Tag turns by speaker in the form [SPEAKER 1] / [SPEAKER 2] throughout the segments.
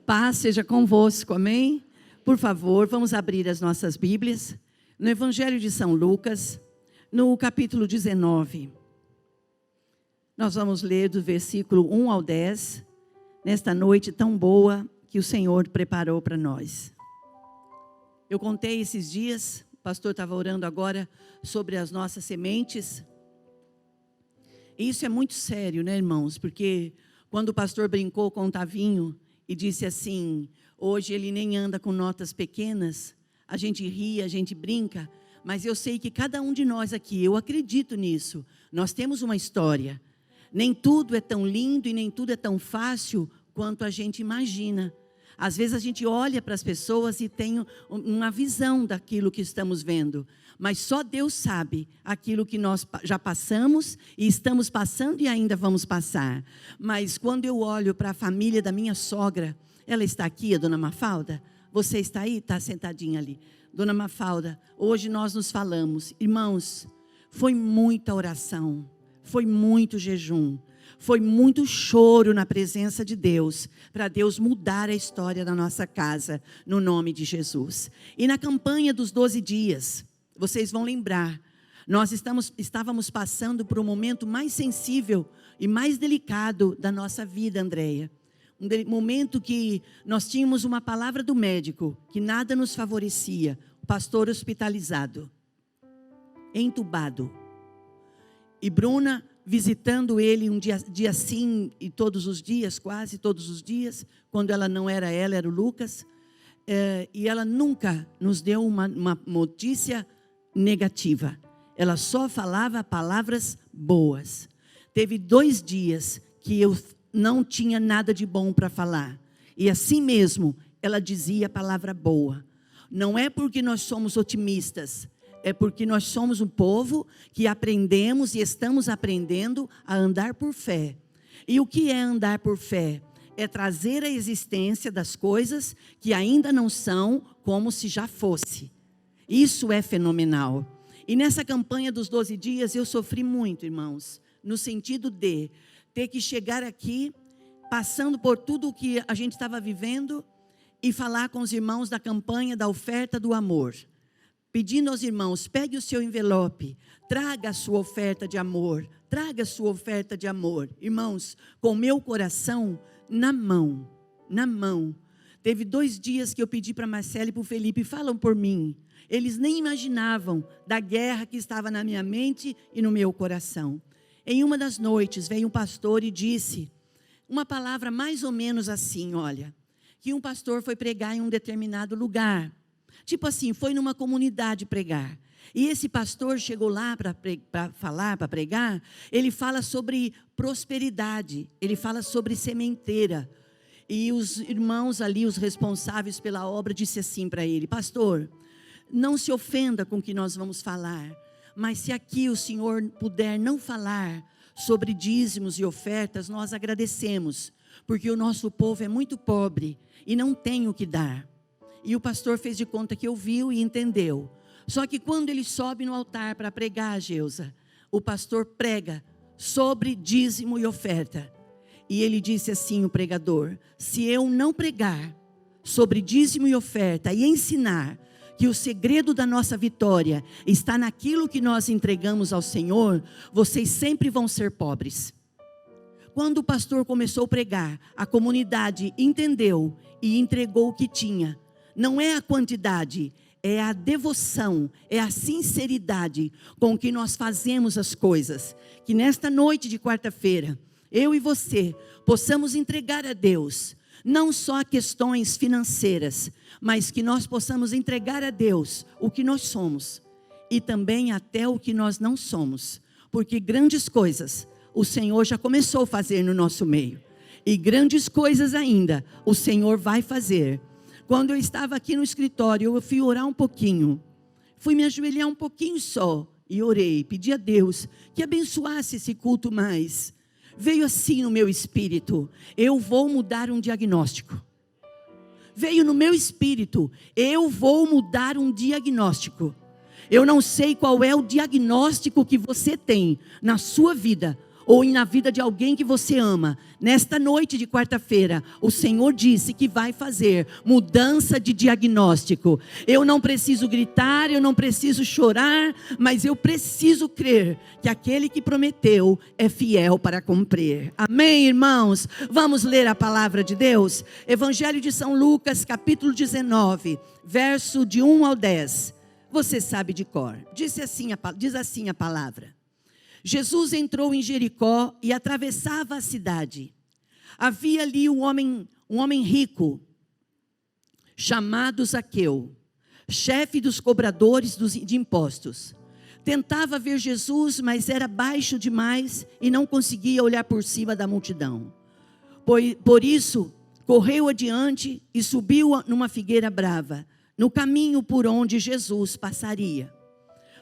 [SPEAKER 1] Paz seja convosco, amém? Por favor, vamos abrir as nossas Bíblias no Evangelho de São Lucas, no capítulo 19. Nós vamos ler do versículo 1 ao 10, nesta noite tão boa que o Senhor preparou para nós. Eu contei esses dias, o pastor estava orando agora sobre as nossas sementes. E isso é muito sério, né, irmãos? Porque quando o pastor brincou com o Tavinho e disse assim, hoje ele nem anda com notas pequenas, a gente ri, a gente brinca, mas eu sei que cada um de nós aqui, eu acredito nisso, nós temos uma história. Nem tudo é tão lindo e nem tudo é tão fácil quanto a gente imagina. Às vezes a gente olha para as pessoas e tem uma visão daquilo que estamos vendo. Mas só Deus sabe aquilo que nós já passamos e estamos passando e ainda vamos passar. Mas quando eu olho para a família da minha sogra, ela está aqui, a dona Mafalda? Você está aí? Está sentadinha ali. Dona Mafalda, hoje nós nos falamos. Irmãos, foi muita oração, foi muito jejum. Foi muito choro na presença de Deus, para Deus mudar a história da nossa casa, no nome de Jesus. E na campanha dos 12 dias, vocês vão lembrar, nós estávamos passando por um momento mais sensível e mais delicado da nossa vida, Andréia. Um momento que nós tínhamos uma palavra do médico, que nada nos favorecia, o pastor hospitalizado, entubado. E Bruna visitando ele um dia sim e todos os dias, quase todos os dias, quando ela não era ela, era o Lucas, e ela nunca nos deu uma notícia negativa, ela só falava palavras boas. Teve 2 dias que eu não tinha nada de bom para falar, e assim mesmo ela dizia a palavra boa. Não é porque nós somos otimistas, é porque nós somos um povo que aprendemos e estamos aprendendo a andar por fé. E o que é andar por fé? É trazer a existência das coisas que ainda não são como se já fosse. Isso é fenomenal. E nessa campanha dos 12 dias eu sofri muito, irmãos, no sentido de ter que chegar aqui, passando por tudo o que a gente estava vivendo e falar com os irmãos da campanha da oferta do amor. Pedindo aos irmãos, pegue o seu envelope, traga a sua oferta de amor, traga a sua oferta de amor. Irmãos, com o meu coração na mão. Teve 2 dias que eu pedi para Marcela e para o Felipe, falam por mim. Eles nem imaginavam da guerra que estava na minha mente e no meu coração. Em uma das noites veio um pastor e disse uma palavra mais ou menos assim, olha, que um pastor foi pregar em um determinado lugar. Tipo assim, foi numa comunidade pregar. E esse pastor chegou lá para falar, para pregar. Ele fala sobre prosperidade. Ele fala sobre sementeira. E os irmãos ali, os responsáveis pela obra, disse assim para ele: pastor, não se ofenda com o que nós vamos falar. Mas se aqui o senhor puder não falar sobre dízimos e ofertas, nós agradecemos. Porque o nosso povo é muito pobre e não tem o que dar. E o pastor fez de conta que ouviu e entendeu. Só que quando ele sobe no altar para pregar, Geusa, o pastor prega sobre dízimo e oferta. E ele disse assim, o pregador, se eu não pregar sobre dízimo e oferta e ensinar que o segredo da nossa vitória está naquilo que nós entregamos ao Senhor, vocês sempre vão ser pobres. Quando o pastor começou a pregar, a comunidade entendeu e entregou o que tinha. Não é a quantidade, é a devoção, é a sinceridade com que nós fazemos as coisas. Que nesta noite de quarta-feira, eu e você possamos entregar a Deus, não só questões financeiras, mas que nós possamos entregar a Deus o que nós somos e também até o que nós não somos. Porque grandes coisas o Senhor já começou a fazer no nosso meio. E grandes coisas ainda o Senhor vai fazer. Quando eu estava aqui no escritório, eu fui orar um pouquinho. Fui me ajoelhar um pouquinho só. E orei, pedi a Deus que abençoasse esse culto mais. Veio assim no meu espírito, eu vou mudar um diagnóstico. Veio no meu espírito, eu vou mudar um diagnóstico. Eu não sei qual é o diagnóstico que você tem na sua vida. ou na vida de alguém que você ama, nesta noite de quarta-feira, o Senhor disse que vai fazer mudança de diagnóstico. Eu não preciso gritar, eu não preciso chorar, mas eu preciso crer que aquele que prometeu é fiel para cumprir. Amém, irmãos? Vamos ler a palavra de Deus? Evangelho de São Lucas, capítulo 19, verso de 1 ao 10. Você sabe de cor. Diz assim a palavra. Jesus entrou em Jericó e atravessava a cidade. Havia ali um homem rico, chamado Zaqueu, chefe dos cobradores de impostos. Tentava ver Jesus, mas era baixo demais e não conseguia olhar por cima da multidão. Por isso, correu adiante e subiu numa figueira brava, no caminho por onde Jesus passaria.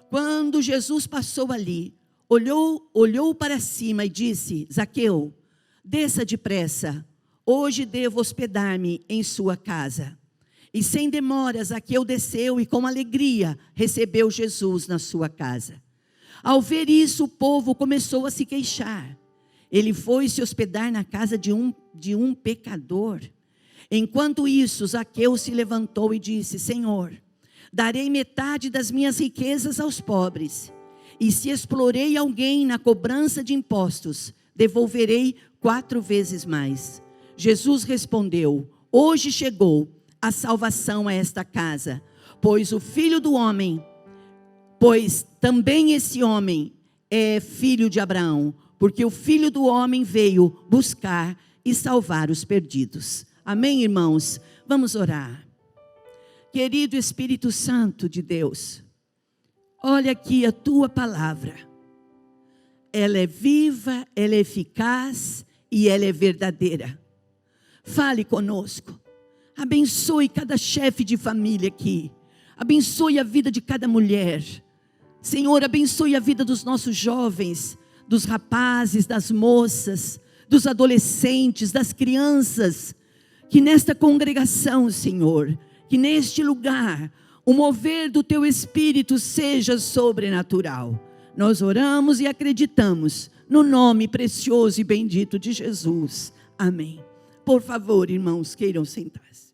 [SPEAKER 1] Quando Jesus passou ali, olhou para cima e disse: Zaqueu, desça depressa, hoje devo hospedar-me em sua casa. E sem demora, Zaqueu desceu e com alegria recebeu Jesus na sua casa. Ao ver isso, o povo começou a se queixar. Ele foi se hospedar na casa de um pecador. Enquanto isso, Zaqueu se levantou e disse: Senhor, darei metade das minhas riquezas aos pobres. E se explorei alguém na cobrança de impostos, devolverei 4 vezes mais. Jesus respondeu: hoje chegou a salvação a esta casa, pois também esse homem é filho de Abraão, porque o Filho do Homem veio buscar e salvar os perdidos. Amém, irmãos? Vamos orar. Querido Espírito Santo de Deus, olha aqui a tua palavra. Ela é viva, ela é eficaz e ela é verdadeira. Fale conosco. Abençoe cada chefe de família aqui. Abençoe a vida de cada mulher. Senhor, abençoe a vida dos nossos jovens, dos rapazes, das moças, dos adolescentes, das crianças. Que nesta congregação, Senhor, que neste lugar, o mover do Teu Espírito seja sobrenatural. Nós oramos e acreditamos no nome precioso e bendito de Jesus. Amém. Por favor, irmãos, queiram sentar-se.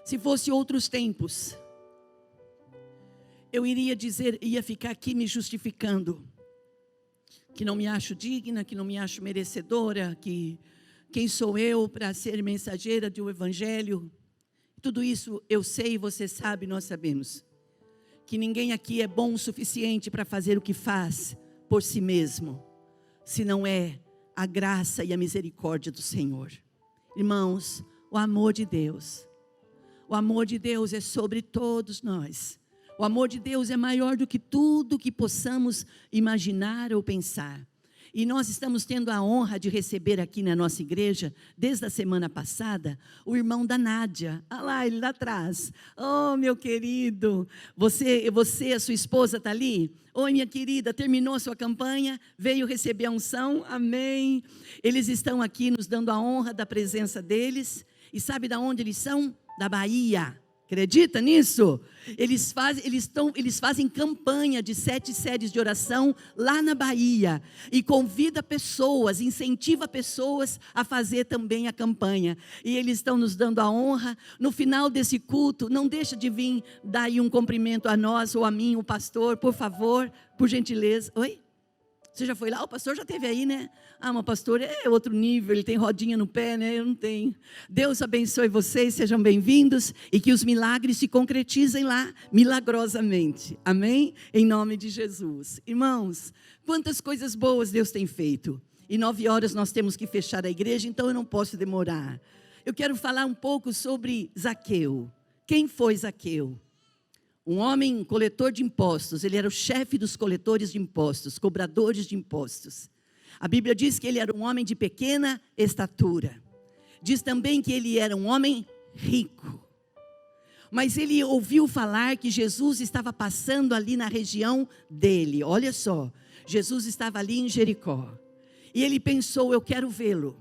[SPEAKER 1] Se fosse outros tempos, eu ia ficar aqui me justificando, que não me acho digna, que não me acho merecedora, que quem sou eu para ser mensageira de um evangelho. Tudo isso eu sei, você sabe, nós sabemos. Que ninguém aqui é bom o suficiente para fazer o que faz por si mesmo, se não é a graça e a misericórdia do Senhor. Irmãos, o amor de Deus é sobre todos nós. O amor de Deus é maior do que tudo que possamos imaginar ou pensar. E nós estamos tendo a honra de receber aqui na nossa igreja, desde a semana passada, o irmão da Nádia. Olha lá, ele lá atrás. Oh, meu querido, a sua esposa está ali? Oi, minha querida, terminou a sua campanha, veio receber a unção, amém. Eles estão aqui nos dando a honra da presença deles. E sabe de onde eles são? Da Bahia. Acredita nisso? Eles fazem campanha de 7 séries de oração lá na Bahia. E convida pessoas, incentiva pessoas a fazer também a campanha. E eles estão nos dando a honra. No final desse culto, não deixa de vir dar aí um cumprimento a nós ou a mim, o pastor, por favor, por gentileza. Oi? Você já foi lá? O pastor já esteve aí, né? Ah, mas o pastor é outro nível, ele tem rodinha no pé, né? Eu não tenho. Deus abençoe vocês, sejam bem-vindos e que os milagres se concretizem lá milagrosamente. Amém? Em nome de Jesus. Irmãos, quantas coisas boas Deus tem feito. E 9 horas nós temos que fechar a igreja, então eu não posso demorar. Eu quero falar um pouco sobre Zaqueu. Quem foi Zaqueu? Um homem coletor de impostos, ele era o chefe dos coletores de impostos, cobradores de impostos. A Bíblia diz que ele era um homem de pequena estatura. Diz também que ele era um homem rico. Mas ele ouviu falar que Jesus estava passando ali na região dele. Olha só, Jesus estava ali em Jericó. E ele pensou, eu quero vê-lo.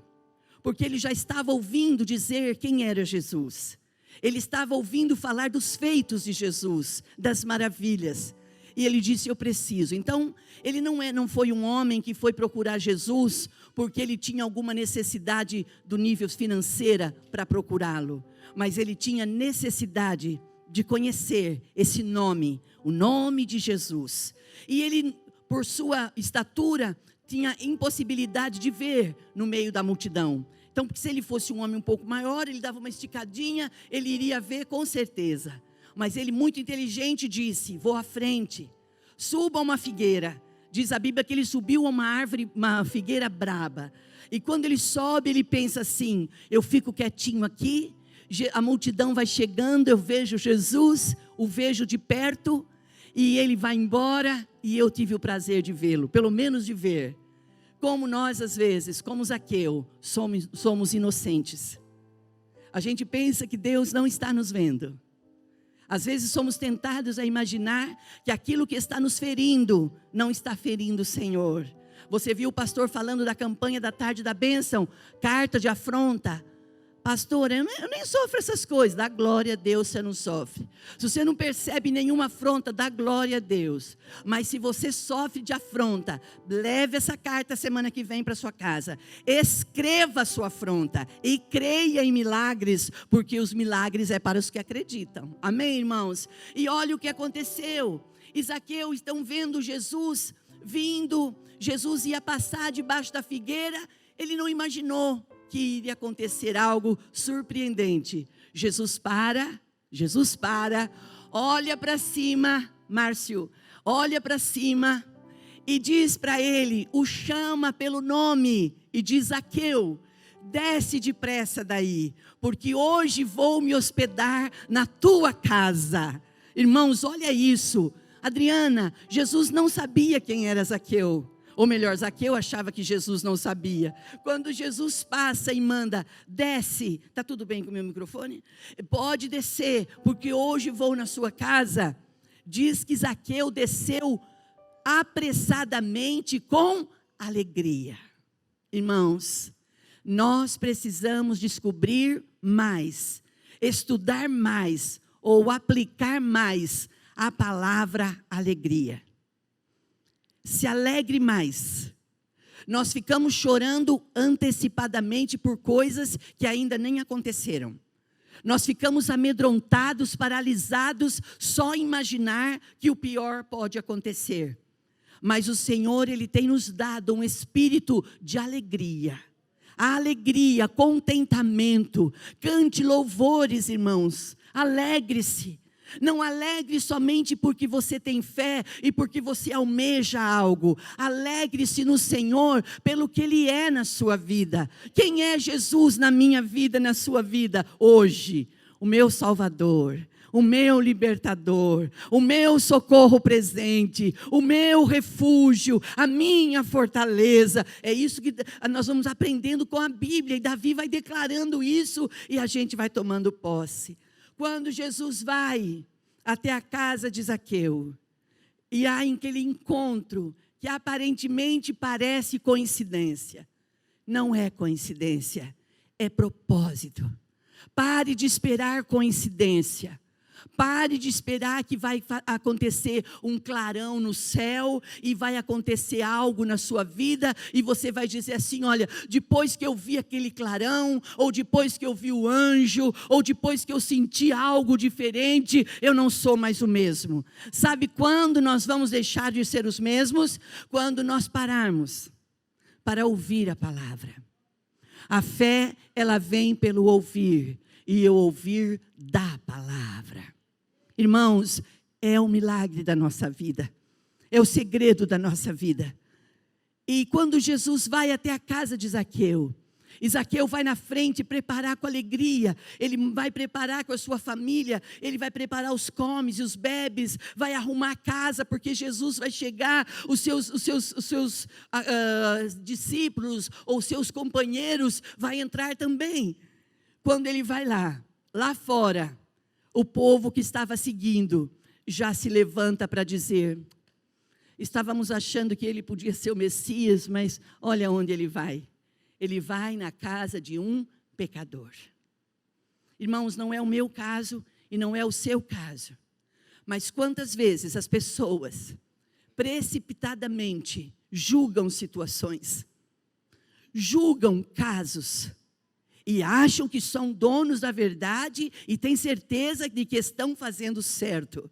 [SPEAKER 1] Porque ele já estava ouvindo dizer quem era Jesus. Ele estava ouvindo falar dos feitos de Jesus, das maravilhas. E ele disse, eu preciso. Então, ele não foi um homem que foi procurar Jesus porque ele tinha alguma necessidade do nível financeira para procurá-lo. Mas ele tinha necessidade de conhecer esse nome, o nome de Jesus. E ele, por sua estatura, tinha impossibilidade de ver no meio da multidão. Então, porque se ele fosse um homem um pouco maior, ele dava uma esticadinha, ele iria ver com certeza. Mas ele, muito inteligente, disse, vou à frente, suba a uma figueira. Diz a Bíblia que ele subiu a uma árvore, uma figueira braba. E quando ele sobe, ele pensa assim, eu fico quietinho aqui, a multidão vai chegando, eu vejo Jesus, o vejo de perto, e ele vai embora, e eu tive o prazer de vê-lo, pelo menos de ver. Como nós, às vezes, como Zaqueu, somos inocentes. A gente pensa que Deus não está nos vendo. Às vezes somos tentados a imaginar que aquilo que está nos ferindo, não está ferindo o Senhor. Você viu o pastor falando da campanha da tarde da bênção, carta de afronta. Pastor, eu nem sofro essas coisas. Dá glória a Deus, você não sofre. Se você não percebe nenhuma afronta, dá glória a Deus. Mas se você sofre de afronta, leve essa carta semana que vem para sua casa. Escreva a sua afronta e creia em milagres, porque os milagres é para os que acreditam. Amém, irmãos? E olha o que aconteceu. Zaqueu estão vendo Jesus vindo. Jesus ia passar debaixo da figueira. Ele não imaginou que iria acontecer algo surpreendente. Jesus para, olha para cima, Márcio, olha para cima e diz para ele, o chama pelo nome e diz, Zaqueu, desce depressa daí, porque hoje vou me hospedar na tua casa. Irmãos, olha isso. Adriana, Jesus não sabia quem era Zaqueu. Ou melhor, Zaqueu achava que Jesus não sabia. Quando Jesus passa e manda, desce. Está tudo bem com o meu microfone? Pode descer, porque hoje vou na sua casa. Diz que Zaqueu desceu apressadamente com alegria. Irmãos, nós precisamos descobrir mais, estudar mais, ou aplicar mais a palavra alegria. Se alegre mais. Nós ficamos chorando antecipadamente por coisas que ainda nem aconteceram. Nós ficamos amedrontados, paralisados, só imaginar que o pior pode acontecer. Mas o Senhor, Ele tem nos dado um espírito de alegria. A alegria, contentamento. Cante louvores, irmãos. Alegre-se. Não alegre somente porque você tem fé e porque você almeja algo. Alegre-se no Senhor pelo que Ele é na sua vida. Quem é Jesus na minha vida, na sua vida hoje? O meu Salvador, o meu libertador, o meu socorro presente, o meu refúgio, a minha fortaleza. É isso que nós vamos aprendendo com a Bíblia. E Davi vai declarando isso e a gente vai tomando posse. Quando Jesus vai até a casa de Zaqueu, e há aquele encontro que aparentemente parece coincidência, não é coincidência, é propósito. Pare de esperar coincidência. Pare de esperar que vai acontecer um clarão no céu e vai acontecer algo na sua vida e você vai dizer assim, olha, depois que eu vi aquele clarão, ou depois que eu vi o anjo, ou depois que eu senti algo diferente, eu não sou mais o mesmo. Sabe quando nós vamos deixar de ser os mesmos? Quando nós pararmos para ouvir a palavra. A fé, ela vem pelo ouvir, e o ouvir da palavra. Irmãos, é o milagre da nossa vida, é o segredo da nossa vida. E quando Jesus vai até a casa de Zaqueu, e Zaqueu vai na frente preparar com alegria, ele vai preparar com a sua família, ele vai preparar os comes e os bebes, vai arrumar a casa, porque Jesus vai chegar, os seus discípulos, ou seus companheiros, vai entrar também. Quando ele vai lá fora, o povo que estava seguindo, já se levanta para dizer, estávamos achando que ele podia ser o Messias, mas olha onde ele vai. Ele vai na casa de um pecador. Irmãos, não é o meu caso e não é o seu caso. Mas quantas vezes as pessoas precipitadamente julgam situações, julgam casos e acham que são donos da verdade e têm certeza de que estão fazendo certo.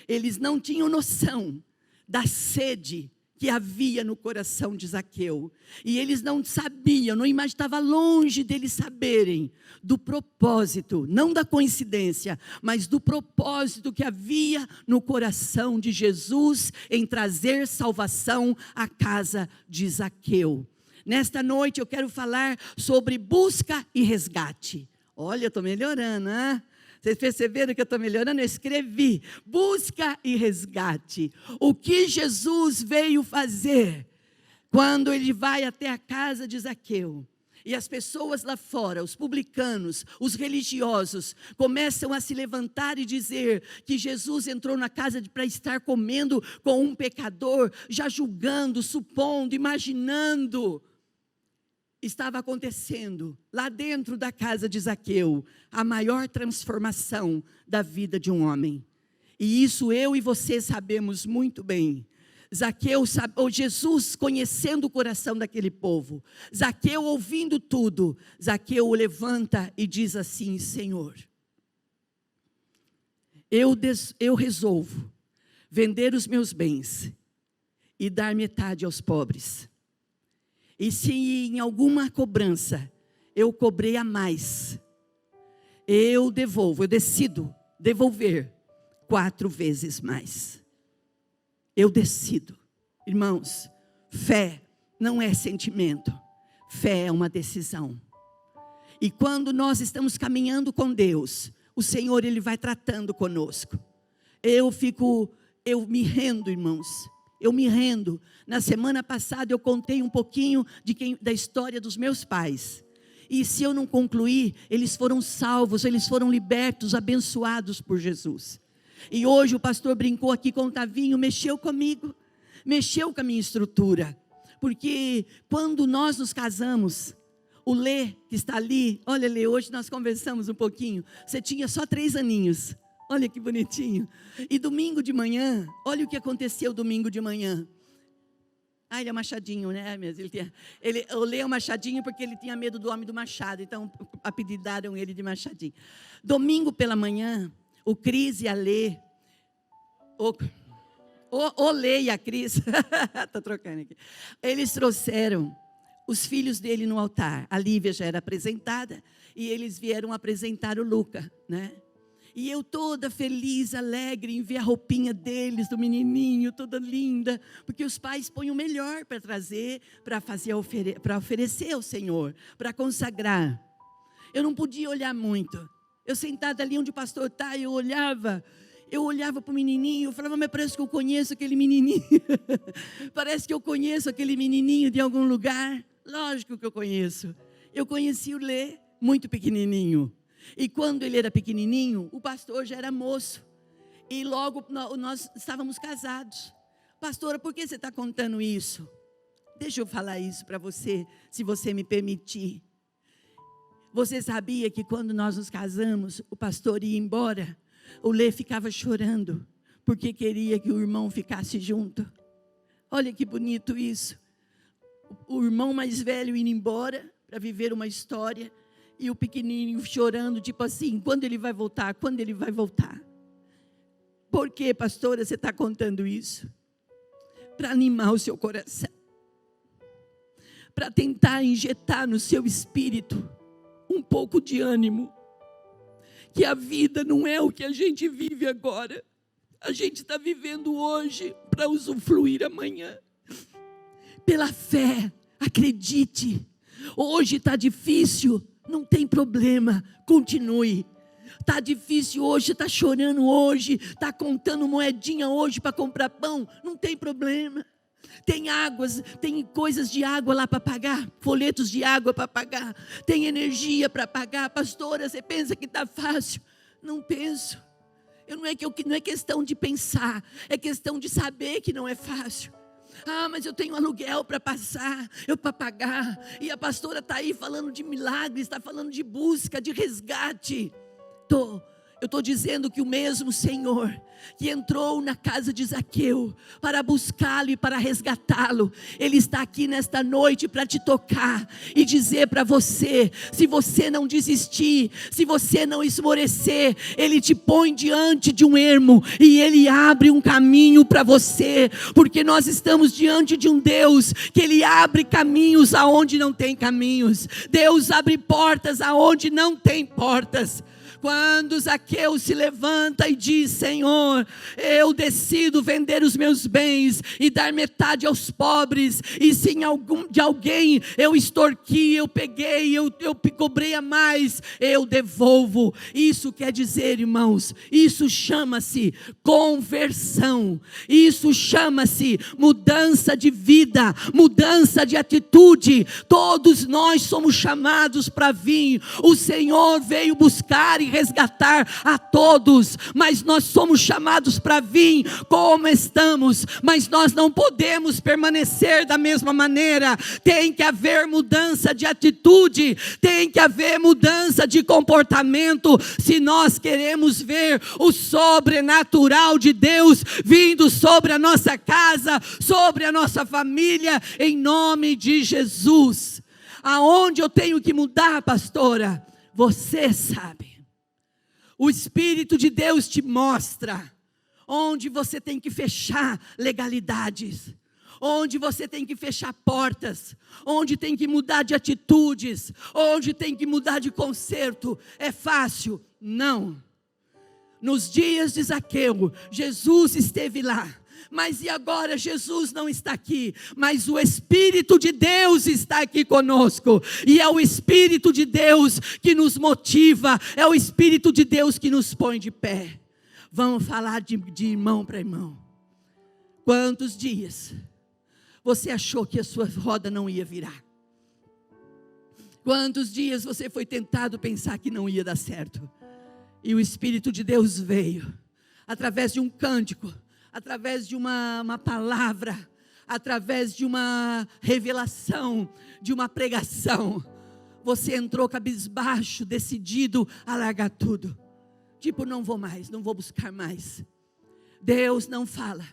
[SPEAKER 1] Eles não tinham noção da sede que havia no coração de Zaqueu. E eles não sabiam, não imaginavam, estava longe deles saberem do propósito, não da coincidência, mas do propósito que havia no coração de Jesus em trazer salvação à casa de Zaqueu. Nesta noite eu quero falar sobre busca e resgate. Olha, eu estou melhorando, né? Vocês perceberam que eu estou melhorando? Eu escrevi, busca e resgate. O que Jesus veio fazer quando ele vai até a casa de Zaqueu. E as pessoas lá fora, os publicanos, os religiosos, começam a se levantar e dizer que Jesus entrou na casa para estar comendo com um pecador, já julgando, supondo, imaginando. Estava acontecendo lá dentro da casa de Zaqueu a maior transformação da vida de um homem. E isso eu e você sabemos muito bem. Zaqueu, ou Jesus conhecendo o coração daquele povo, Zaqueu ouvindo tudo, Zaqueu levanta e diz assim: Senhor, eu resolvo vender os meus bens e dar metade aos pobres. E se em alguma cobrança eu cobrei a mais, eu decido devolver 4 vezes mais. Eu decido. Irmãos, fé não é sentimento, fé é uma decisão. E quando nós estamos caminhando com Deus, o Senhor, Ele vai tratando conosco. Eu me rendo, irmãos. Eu me rendo. Na semana passada eu contei um pouquinho da história dos meus pais. E se eu não concluir, eles foram salvos, eles foram libertos, abençoados por Jesus. E hoje o pastor brincou aqui com o Tavinho, mexeu comigo, mexeu com a minha estrutura. Porque quando nós nos casamos, o Lê, que está ali, olha Lê, hoje nós conversamos um pouquinho, você tinha só 3 aninhos. Olha que bonitinho. E domingo de manhã, olha o que aconteceu domingo de manhã. Ah, ele é machadinho, né? Eu leio machadinho porque ele tinha medo do homem do machado. Então, apelidaram ele de machadinho. Domingo pela manhã, o Cris e a Lê, o Lê e a Cris, estou trocando aqui. Eles trouxeram os filhos dele no altar. A Lívia já era apresentada e eles vieram apresentar o Luca, né? E eu toda feliz, alegre em ver a roupinha deles, do menininho, toda linda. Porque os pais põem o melhor para trazer, para oferecer ao Senhor, para consagrar. Eu não podia olhar muito. Eu sentada ali onde o pastor está, eu olhava para o menininho, eu falava, mas parece que eu conheço aquele menininho. Parece que eu conheço aquele menininho de algum lugar. Lógico que eu conheço. Eu conheci o Lê, muito pequenininho. E quando ele era pequenininho, o pastor já era moço. E logo nós estávamos casados. Pastora, por que você está contando isso? Deixa eu falar isso para você, se você me permitir. Você sabia que quando nós nos casamos, o pastor ia embora, o Lê ficava chorando, porque queria que o irmão ficasse junto. Olha que bonito isso. O irmão mais velho indo embora para viver uma história. E o pequenininho chorando, tipo assim, quando ele vai voltar? Quando ele vai voltar? Por que, pastora, você está contando isso? Para animar o seu coração. Para tentar injetar no seu espírito um pouco de ânimo. Que a vida não é o que a gente vive agora. A gente está vivendo hoje para usufruir amanhã. Pela fé, acredite. Hoje está difícil. Não tem problema, continue. Está difícil hoje, está chorando hoje, está contando moedinha hoje para comprar pão, não tem problema. Tem águas, tem coisas de água lá para pagar, folhetos de água para pagar, tem energia para pagar. Pastora, você pensa que está fácil? Não penso. Não é questão de pensar, é questão de saber que não é fácil. Mas eu tenho aluguel para pagar, e a pastora está aí falando de milagres, está falando de busca, de resgate. Eu estou dizendo que o mesmo Senhor que entrou na casa de Zaqueu para buscá-lo e para resgatá-lo, Ele está aqui nesta noite para te tocar e dizer para você: se você não desistir, se você não esmorecer, Ele te põe diante de um ermo e Ele abre um caminho para você, porque nós estamos diante de um Deus que Ele abre caminhos aonde não tem caminhos. Deus abre portas aonde não tem portas. Quando Zaqueu se levanta e diz: Senhor, eu decido vender os meus bens e dar metade aos pobres, e se de alguém eu extorqui, eu peguei, eu cobrei a mais, eu devolvo. Isso quer dizer, irmãos, isso chama-se conversão, isso chama-se mudança de vida, mudança de atitude. Todos nós somos chamados para vir. O Senhor veio buscar e resgatar a todos, mas nós somos chamados para vir como estamos, mas nós não podemos permanecer da mesma maneira. Tem que haver mudança de atitude, tem que haver mudança de comportamento, se nós queremos ver o sobrenatural de Deus vindo sobre a nossa casa, sobre a nossa família, em nome de Jesus. Aonde eu tenho que mudar, pastora? Você sabe. O Espírito de Deus te mostra onde você tem que fechar legalidades, onde você tem que fechar portas, onde tem que mudar de atitudes, onde tem que mudar de conserto. É fácil? Não. Nos dias de Zaqueu, Jesus esteve lá. Mas e agora? Jesus não está aqui, mas o Espírito de Deus está aqui conosco, e é o Espírito de Deus que nos motiva, é o Espírito de Deus que nos põe de pé. Vamos falar de irmão para irmão. Quantos dias você achou que a sua roda não ia virar? Quantos dias você foi tentado pensar que não ia dar certo? E o Espírito de Deus veio, através de um cântico, através de uma palavra, através de uma revelação, de uma pregação. Você entrou cabisbaixo, decidido a largar tudo. Tipo, não vou mais, não vou buscar mais. Deus não fala.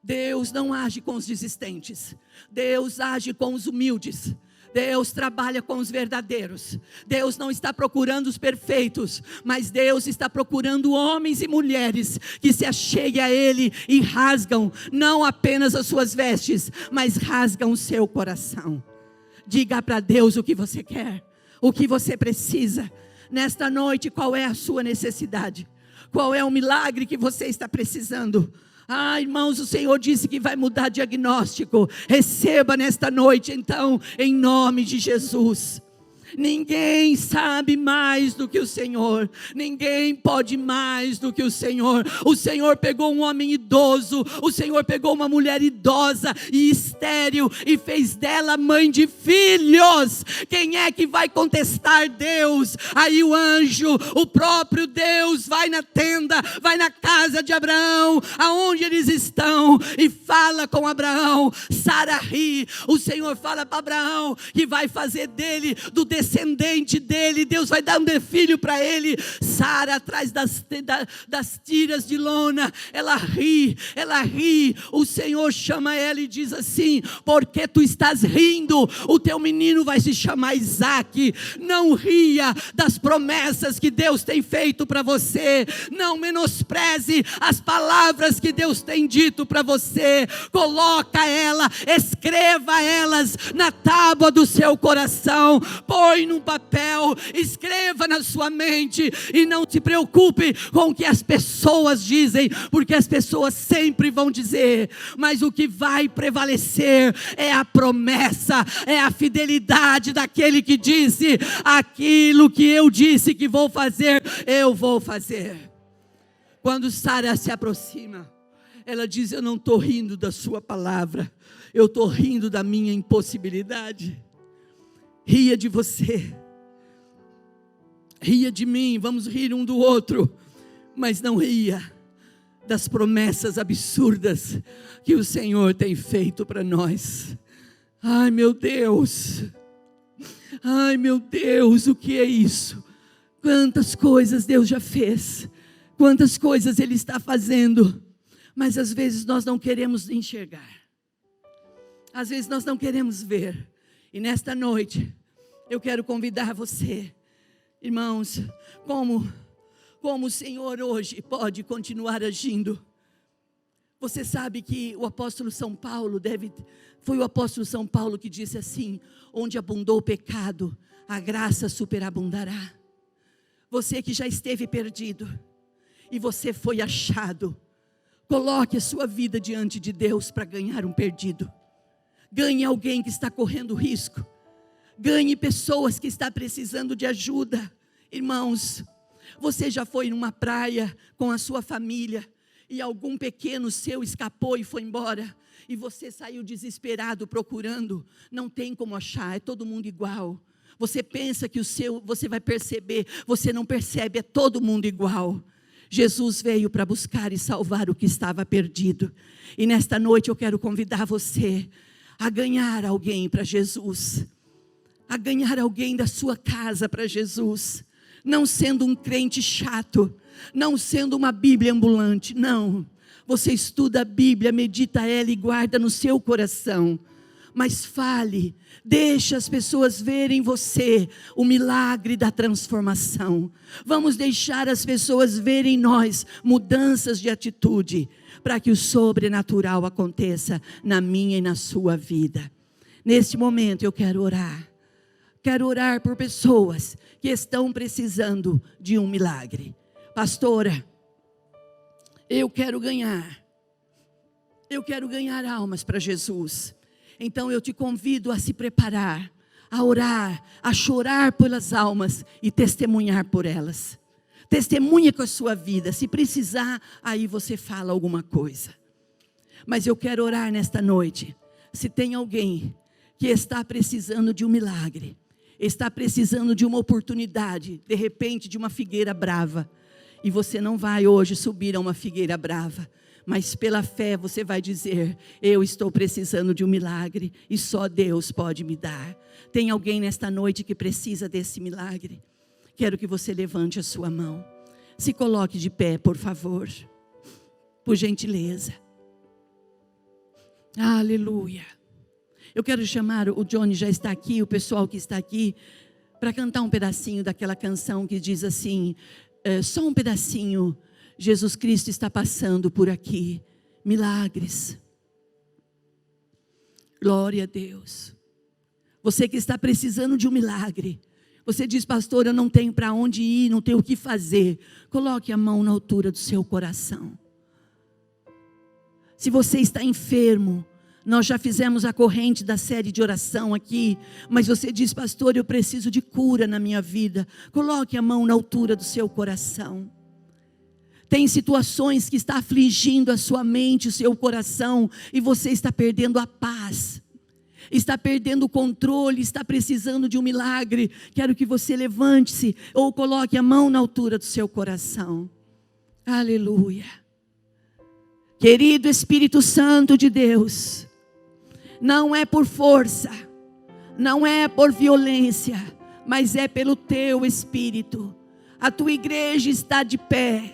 [SPEAKER 1] Deus não age com os desistentes. Deus age com os humildes. Deus trabalha com os verdadeiros. Deus não está procurando os perfeitos, mas Deus está procurando homens e mulheres que se acheguem a Ele e rasgam não apenas as suas vestes, mas rasgam o seu coração. Diga para Deus o que você quer, o que você precisa. Nesta noite, qual é a sua necessidade? Qual é o milagre que você está precisando? Irmãos, o Senhor disse que vai mudar diagnóstico. Receba nesta noite então, em nome de Jesus. Ninguém sabe mais do que o Senhor. Ninguém pode mais do que o Senhor. O Senhor pegou um homem idoso. O Senhor pegou uma mulher idosa e estéril e fez dela mãe de filhos. Quem é que vai contestar Deus? Aí o anjo, o próprio Deus, vai na tenda, vai na casa de Abraão, aonde eles estão, e fala com Abraão. Sara ri. O Senhor fala para Abraão que vai fazer dele, do descendente dele, Deus vai dar um filho para ele. Sara, atrás das tiras de lona, ela ri. O Senhor chama ela e diz assim: porque tu estás rindo? O teu menino vai se chamar Isaque. Não ria das promessas que Deus tem feito para você. Não menospreze as palavras que Deus tem dito para você. Coloca ela, escreva elas na tábua do seu coração. Põe num papel, escreva na sua mente, e não se preocupe com o que as pessoas dizem, porque as pessoas sempre vão dizer, mas o que vai prevalecer é a promessa, é a fidelidade daquele que disse: aquilo que eu disse que vou fazer, eu vou fazer. Quando Sara se aproxima, ela diz: eu não estou rindo da sua palavra, eu estou rindo da minha impossibilidade. Ria de você, ria de mim, vamos rir um do outro, mas não ria das promessas absurdas que o Senhor tem feito para nós. Ai, meu Deus! Ai, meu Deus, o que é isso? Quantas coisas Deus já fez, quantas coisas Ele está fazendo, mas às vezes nós não queremos enxergar, às vezes nós não queremos ver. E nesta noite, eu quero convidar você, irmãos, como o Senhor hoje pode continuar agindo. Você sabe que o apóstolo São Paulo foi o apóstolo São Paulo que disse assim: onde abundou o pecado, a graça superabundará. Você que já esteve perdido e você foi achado, coloque a sua vida diante de Deus para ganhar um perdido. Ganhe alguém que está correndo risco. Ganhe pessoas que estão precisando de ajuda. Irmãos, você já foi numa praia com a sua família e algum pequeno seu escapou e foi embora, e você saiu desesperado procurando? Não tem como achar, é todo mundo igual. Você pensa que você vai perceber, você não percebe, é todo mundo igual. Jesus veio para buscar e salvar o que estava perdido. E nesta noite eu quero convidar você a ganhar alguém para Jesus, a ganhar alguém da sua casa para Jesus, não sendo um crente chato, não sendo uma Bíblia ambulante, não. Você estuda a Bíblia, medita ela e guarda no seu coração, mas fale, deixe as pessoas verem em você o milagre da transformação. Vamos deixar as pessoas verem em nós mudanças de atitude, para que o sobrenatural aconteça na minha e na sua vida. Neste momento eu quero orar. Quero orar por pessoas que estão precisando de um milagre. Pastora, eu quero ganhar almas para Jesus. Então eu te convido a se preparar, a orar, a chorar pelas almas e testemunhar por elas. Testemunha com a sua vida. Se precisar, aí você fala alguma coisa. Mas eu quero orar nesta noite. Se tem alguém que está precisando de um milagre, está precisando de uma oportunidade, de repente de uma figueira brava, e você não vai hoje subir a uma figueira brava, mas pela fé você vai dizer: eu estou precisando de um milagre e só Deus pode me dar. Tem alguém nesta noite que precisa desse milagre? Quero que você levante a sua mão. Se coloque de pé, por favor, por gentileza. Aleluia. Eu quero chamar, o Johnny já está aqui, o pessoal que está aqui, para cantar um pedacinho daquela canção que diz assim, só um pedacinho: Jesus Cristo está passando por aqui, milagres. Glória a Deus. Você que está precisando de um milagre, você diz: pastor, eu não tenho para onde ir, não tenho o que fazer. Coloque a mão na altura do seu coração. Se você está enfermo, nós já fizemos a corrente da série de oração aqui, mas você diz: pastor, eu preciso de cura na minha vida. Coloque a mão na altura do seu coração. Tem situações que está afligindo a sua mente, o seu coração, e você está perdendo a paz, está perdendo o controle, está precisando de um milagre. Quero que você levante-se ou coloque a mão na altura do seu coração. Aleluia. Querido Espírito Santo de Deus, não é por força, não é por violência, mas é pelo teu Espírito. A tua igreja está de pé.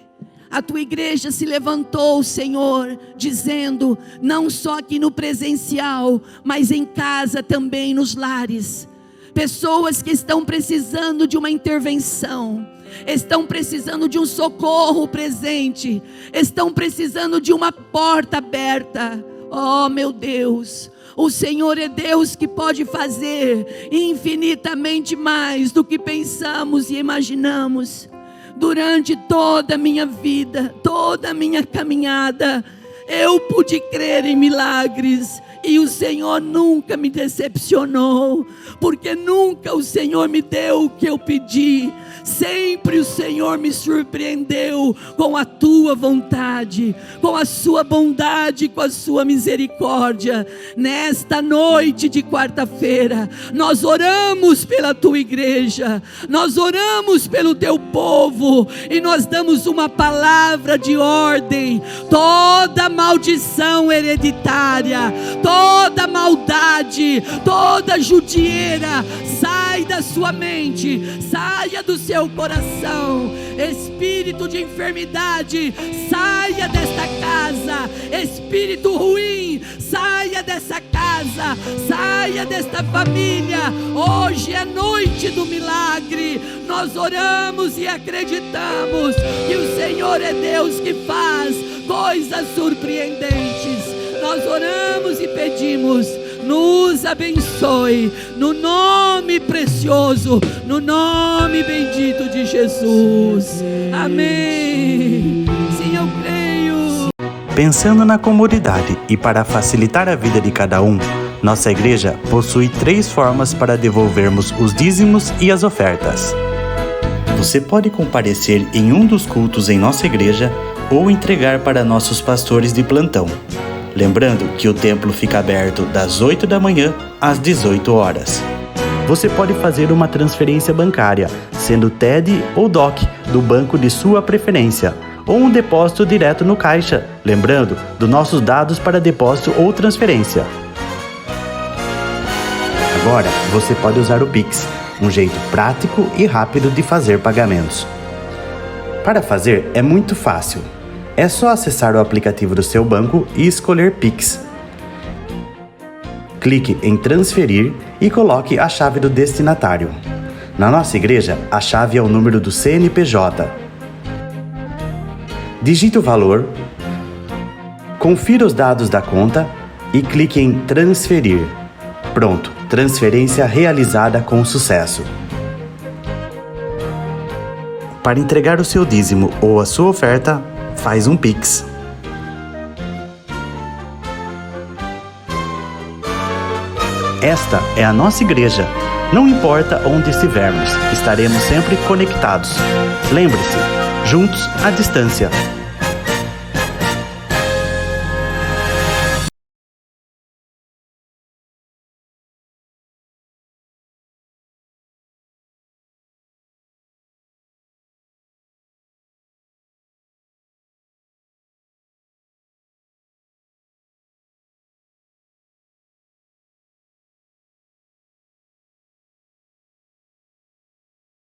[SPEAKER 1] A tua igreja se levantou, Senhor, dizendo, não só aqui no presencial, mas em casa também, nos lares. Pessoas que estão precisando de uma intervenção, estão precisando de um socorro presente, estão precisando de uma porta aberta. Oh, meu Deus, o Senhor é Deus que pode fazer infinitamente mais do que pensamos e imaginamos. Durante toda a minha vida, toda a minha caminhada, Eu pude crer em milagres e o Senhor nunca me decepcionou, porque nunca o Senhor me deu o que eu pedi. Sempre o Senhor me surpreendeu com a tua vontade, com a sua bondade, com a sua misericórdia. Nesta noite de quarta-feira, nós oramos pela tua igreja, nós oramos pelo teu povo e nós damos uma palavra de ordem. Toda maldição hereditária, toda maldade, toda judieira, sai da sua mente, saia do seu coração. Espírito de enfermidade, saia desta casa. Espírito ruim, saia dessa casa, saia desta família. Hoje é noite do milagre. Nós oramos e acreditamos que o Senhor é Deus que faz coisas surpreendentes. Nós oramos e pedimos, nos abençoe, no nome precioso, no nome bendito de Jesus. Amém. Sim, eu creio.
[SPEAKER 2] Pensando na comunidade e para facilitar a vida de cada um, nossa igreja possui 3 formas para devolvermos os dízimos e as ofertas. Você pode comparecer em um dos cultos em nossa igreja ou entregar para nossos pastores de plantão. Lembrando que o templo fica aberto das 8 da manhã às 18 horas. Você pode fazer uma transferência bancária, sendo TED ou DOC, do banco de sua preferência, ou um depósito direto no caixa, lembrando dos nossos dados para depósito ou transferência. Agora, você pode usar o Pix, um jeito prático e rápido de fazer pagamentos. Para fazer é muito fácil. É só acessar o aplicativo do seu banco e escolher Pix. Clique em transferir e coloque a chave do destinatário. Na nossa igreja, a chave é o número do CNPJ. Digite o valor, confira os dados da conta e clique em transferir. Pronto, transferência realizada com sucesso. Para entregar o seu dízimo ou a sua oferta, faz um Pix. Esta é a nossa igreja. Não importa onde estivermos, estaremos sempre conectados. Lembre-se, juntos à distância.